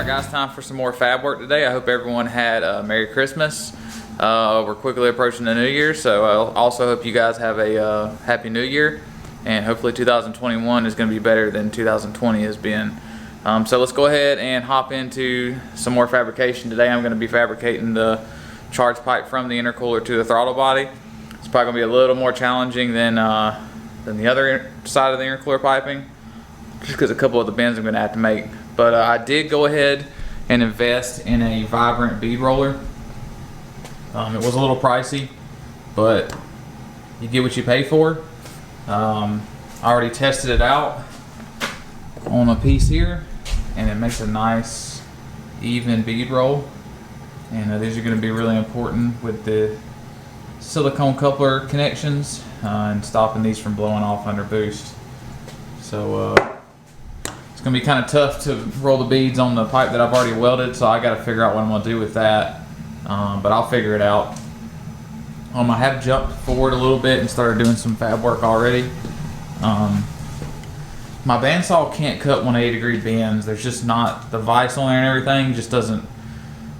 guys, time for some more fab work today. I hope everyone had a Merry Christmas. We're quickly approaching the New Year, so I also hope you guys have a Happy New Year, and hopefully 2021 is going to be better than 2020 has been. So let's go ahead and hop into some more fabrication. Today I'm going to be fabricating the charge pipe from the intercooler to the throttle body. It's probably going to be a little more challenging than the other side of the intercooler piping, just because a couple of the bends I'm going to have to make. But I did go ahead and invest in a vibrant bead roller. It was a little pricey, but you get what you pay for. I already tested it out on a piece here, and it makes a nice even bead roll. And these are going to be really important with the silicone coupler connections and stopping these from blowing off under boost. So it's going to be kind of tough to roll the beads on the pipe that I've already welded, so I got to figure out what I'm going to do with that. But I'll figure it out. I have jumped forward a little bit and started doing some fab work already. My bandsaw can't cut 180-degree bends. There's just not, the vise on there and everything just doesn't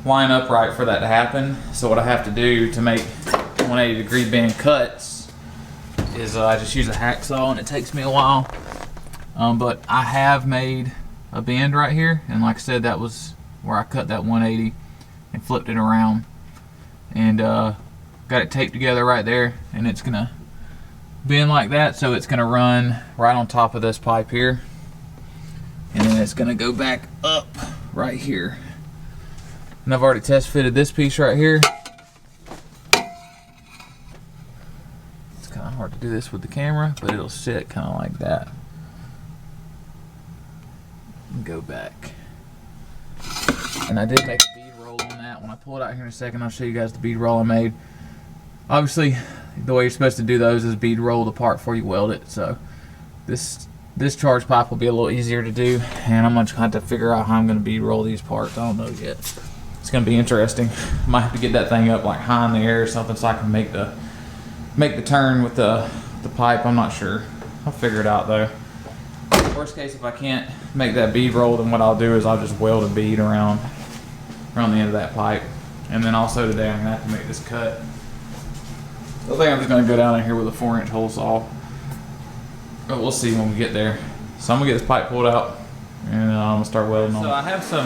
line up right for that to happen. So what I have to do to make 180-degree bend cuts is I just use a hacksaw, and it takes me a while. But I have made a bend right here, and like I said, that was where I cut that 180 and flipped it around, and got it taped together right there, and it's gonna bend like that, so it's gonna run right on top of this pipe here, and then it's gonna go back up right here. And I've already test fitted this piece right here. It's kind of hard to do this with the camera, but it'll sit kind of like that. Go back, and I did make a bead roll on that. When I pull it out here in a second, I'll show you guys the bead roll I made. Obviously, the way you're supposed to do those is bead roll the part before you weld it. So this charge pipe will be a little easier to do, and I'm gonna have to figure out how I'm gonna bead roll these parts. I don't know yet. It's gonna be interesting. Might have to get that thing up like high in the air or something so I can make the turn with the pipe. I'm not sure. I'll figure it out though. Worst case, if I can't make that bead roll, then what I'll do is I'll just weld a bead around the end of that pipe. And then also today I'm gonna have to make this cut. I think I'm just gonna go down in here with a 4-inch hole saw, but we'll see when we get there. So I'm gonna get this pipe pulled out, and I'm gonna start welding on it. So I have some.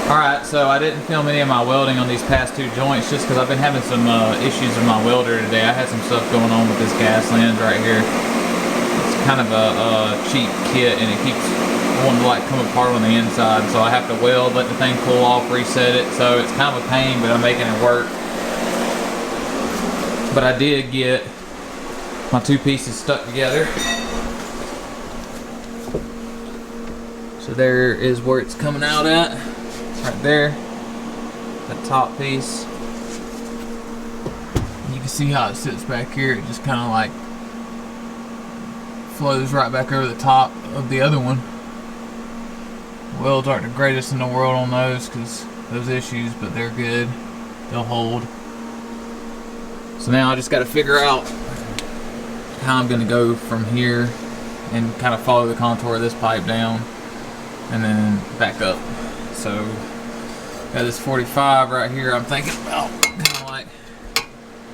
Alright, so I didn't film any of my welding on these past two joints just because I've been having some issues with my welder today. I had some stuff going on with this gas lens right here. Kind of a cheap kit, and it keeps wanting to like come apart on the inside, so I have to weld, let the thing pull off, reset it. So it's kind of a pain, but I'm making it work. But I did get my two pieces stuck together. So there is where it's coming out at, right there, that top piece. You can see how it sits back here. It just kind of like flows right back over the top of the other one. Welds aren't the greatest in the world on those because those issues, but they're good. They'll hold. So now I just got to figure out how I'm going to go from here and kind of follow the contour of this pipe down and then back up. So got this 45 right here. I'm thinking about kind of like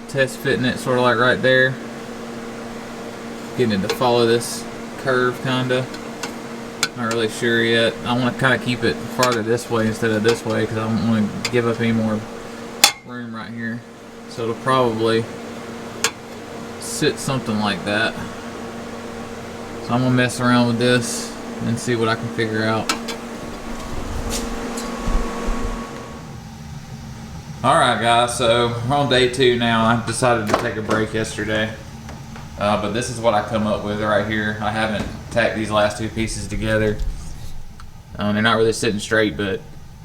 test fitting it sort of like right there. Getting it to follow this curve, kinda. Not really sure yet. I want to kind of keep it farther this way instead of this way because I don't want to give up any more room right here. So it'll probably sit something like that. So I'm gonna mess around with this and see what I can figure out. Alright guys, so we're on day 2 now. I decided to take a break yesterday. But this is what I come up with right here. I haven't tacked these last two pieces together. They're not really sitting straight, but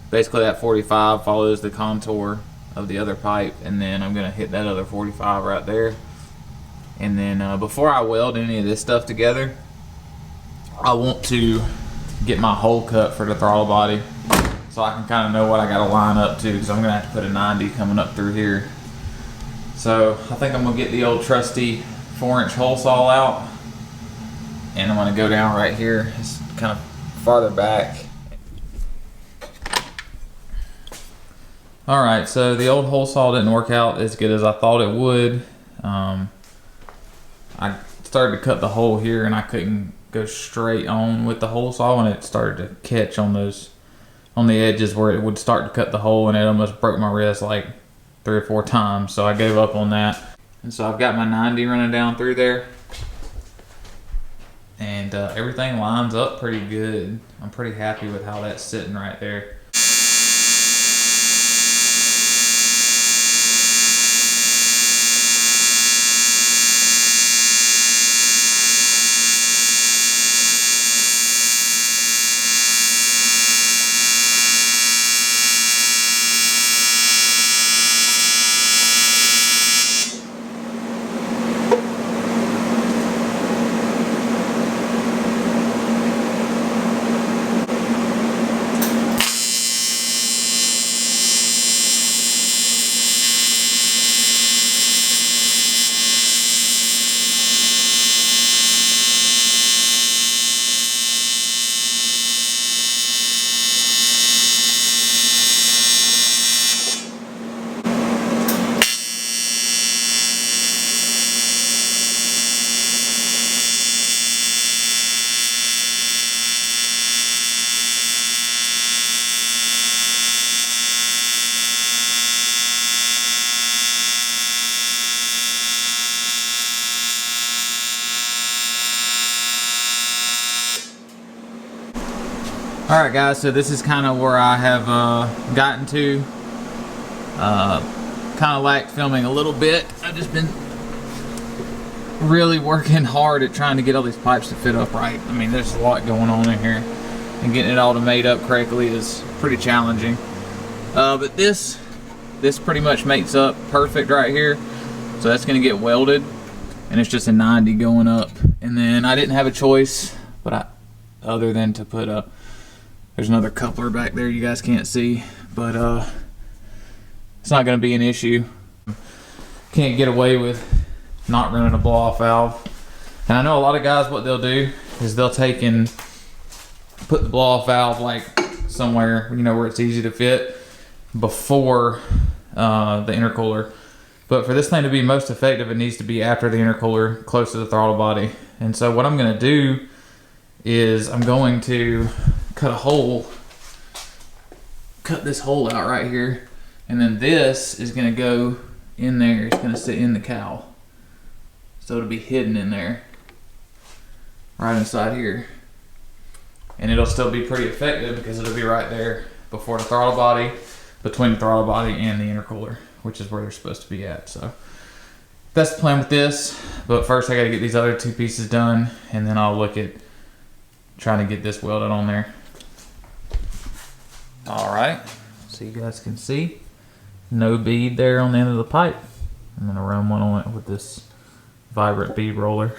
basically that 45 follows the contour of the other pipe, and then I'm gonna hit that other 45 right there. And then before I weld any of this stuff together, I want to get my hole cut for the throttle body so I can kind of know what I gotta line up to, because I'm gonna have to put a 90 coming up through here. So I think I'm gonna get the old trusty 4-inch hole saw out, and I'm going to go down right here. It's kind of farther back All right, so the old hole saw didn't work out as good as I thought it would. I started to cut the hole here and I couldn't go straight on with the hole saw, and it started to catch on the edges where it would start to cut the hole, and it almost broke my wrist like 3 or 4 times, so I gave up on that. And so I've got my 90 running down through there, and everything lines up pretty good. I'm pretty happy with how that's sitting right there. Alright guys, so this is kind of where I have gotten to. Kind of lacked filming a little bit. I've just been really working hard at trying to get all these pipes to fit up right. I mean, there's a lot going on in here, and getting it all to mate up correctly is pretty challenging. But this pretty much mates up perfect right here. So that's going to get welded, and it's just a 90 going up. And then I didn't have a choice, other than to put a, there's another coupler back there you guys can't see, but it's not going to be an issue. Can't get away with not running a blow-off valve. And I know a lot of guys, what they'll do is they'll take and put the blow-off valve like somewhere, you know, where it's easy to fit before the intercooler. But for this thing to be most effective, it needs to be after the intercooler, close to the throttle body. And so what I'm going to do is I'm going to cut this hole out right here, and then this is going to go in there. It's going to sit in the cowl, so it'll be hidden in there right inside here, and it'll still be pretty effective because it'll be right there before the throttle body, between the throttle body and the intercooler, which is where they're supposed to be at. So that's the plan with this, but first I got to get these other 2 pieces done, and then I'll look at trying to get this welded on there. All right, so you guys can see no bead there on the end of the pipe. I'm gonna run one on it with this vibrant bead roller.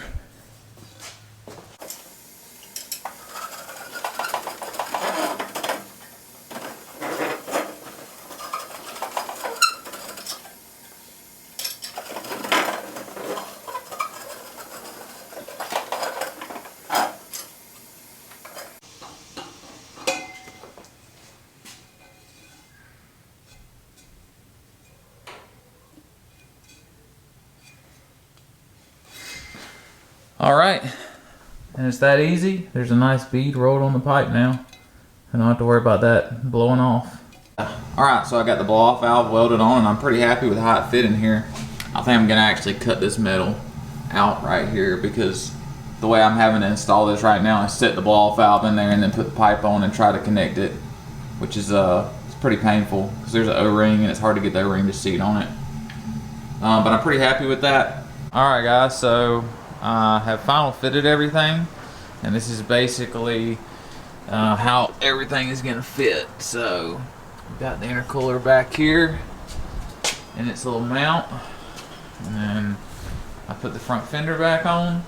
All right, and it's that easy. There's a nice bead rolled on the pipe now. I don't have to worry about that blowing off. All right, so I got the blow-off valve welded on, and I'm pretty happy with how it fit in here. I think I'm gonna actually cut this metal out right here, because the way I'm having to install this right now is set the blow-off valve in there and then put the pipe on and try to connect it, which is it's pretty painful because there's an O-ring and it's hard to get the O-ring to seat on it. But I'm pretty happy with that. All right, guys, so I have final fitted everything, and this is basically how everything is gonna fit. So we've got the intercooler back here and its little mount, and then I put the front fender back on,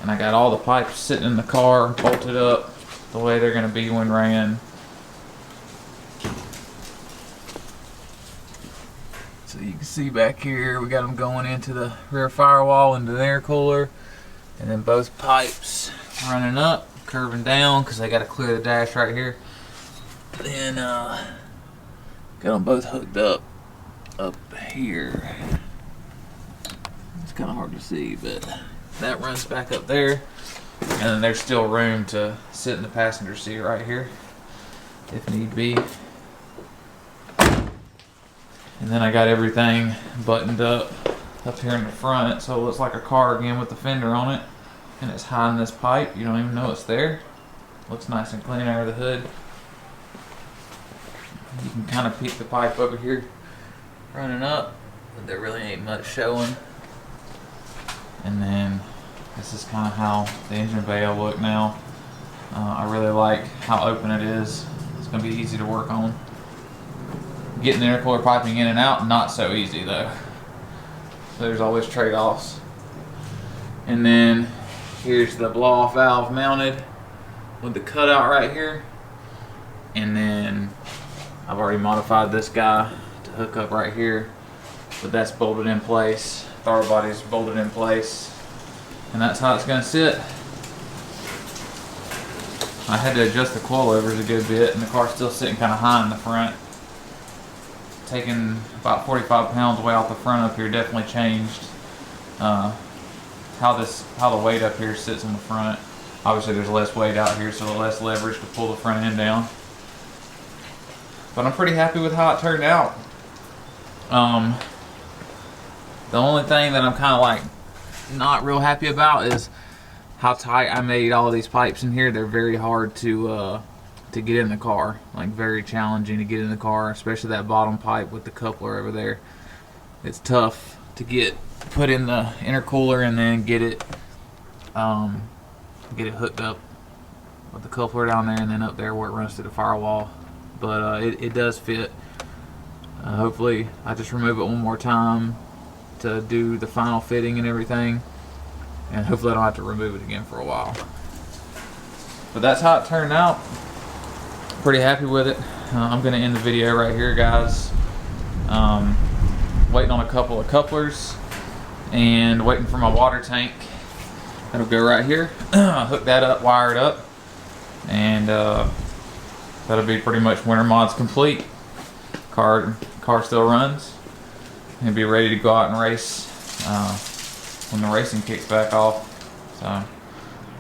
and I got all the pipes sitting in the car bolted up the way they're gonna be when ran. So you can see back here we got them going into the rear firewall, into the intercooler, and then both pipes running up, curving down because they got to clear the dash right here. Then Got them both hooked up here. It's kind of hard to see, but that runs back up there. And then there's still room to sit in the passenger seat right here if need be. And then I got everything buttoned up here in the front, so it looks like a car again with the fender on it. And it's hiding this pipe. You don't even know it's there. Looks nice and clean under the hood. You can kind of peek the pipe over here running up, but there really ain't much showing. And then this is kind of how the engine bay will look now. I really like how open it is. It's going to be easy to work on. Getting the intercooler piping in and out, not so easy though. So there's always trade-offs. And then here's the blow-off valve mounted with the cutout right here. And then I've already modified this guy to hook up right here, but that's bolted in place. Throttle body's bolted in place, and that's how it's going to sit. I had to adjust the coilovers a good bit, and the car's still sitting kind of high in the front. Taking about 45 pounds away off the front up here definitely changed how the weight up here sits on the front. Obviously there's less weight out here, so less leverage to pull the front end down. But I'm pretty happy with how it turned out. The only thing that I'm kind of like not real happy about is how tight I made all of these pipes in here. They're very hard to get in the car, like very challenging to get in the car, especially that bottom pipe with the coupler over there. It's tough to get put in the intercooler and then get it hooked up with the coupler down there and then up there where it runs to the firewall. But it does fit. Hopefully I just remove it one more time to do the final fitting and everything, and hopefully I don't have to remove it again for a while. But that's how it turned out. Pretty happy with it. I'm going to end the video right here, guys. Waiting on a couple of couplers and waiting for my water tank. That'll go right here. Hook that up, wire it up, and that'll be pretty much winter mods complete. Car still runs and be ready to go out and race when the racing kicks back off. So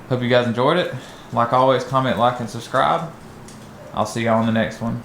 hope you guys enjoyed it. Like always, comment, like, and subscribe. I'll see y'all on the next one.